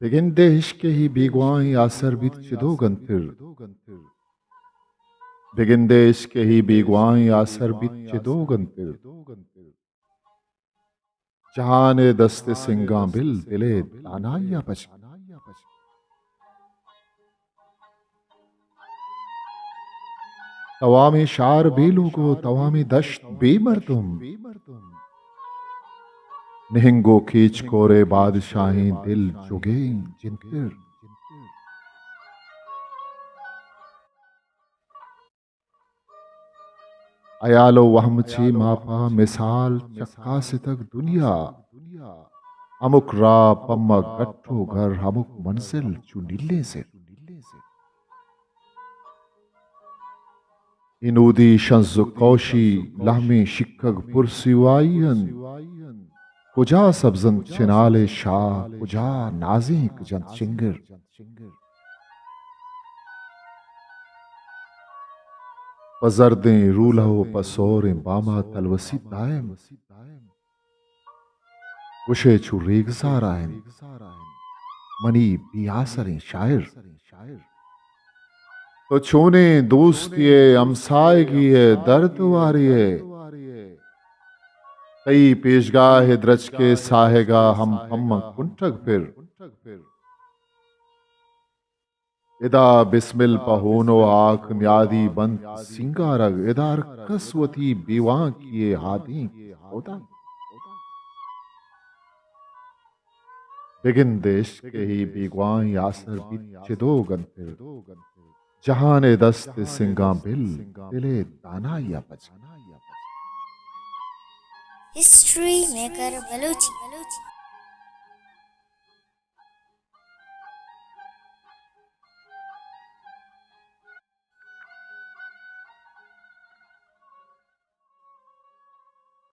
Pegende ishkehi biguan yasar bit chidogantir. Pegende ishkehi biguan yasar bit chidogantir. Jahane daste singan bil dile danaya bach. तवामी शार बेलोगो तवामी दश्त बेमर्दुम निहिंगो खींच कोरे बादशाही दिल जुगे जिंतिर अयालो वहमची मापा मिसाल चक्का से तक दुनिया अमुक रा पम्मा गट्ठो घर अमुक मंजिल चुनिल्ले से इनूदी शंज़ कौशी lahmi शिक्कग पुरसिवायन कुजा सब्जन चिनाले शाह कुजा नाजिक जंत चिंगर पजरदें रूलहो पसोरें बामा तलवसी दायम उशे छु रेगजारायन मनी बियासरें शायर तो छूने दोस्तिये अमसायगिये दर्द वारिये कई पेशगाह द्रज के साहेगा हम कुंठग फिर इदा बिस्मिल पहोनो आक न्यादी बंद सिंगारग इदार कसवती बीवां किए हादी होता बिगिन देश के ही बीगवां यासर बिच्छिदो गंतिर जहाने दस्त सिंगा बिल दिले दाना या बचा हिस्ट्री मेकर बलूची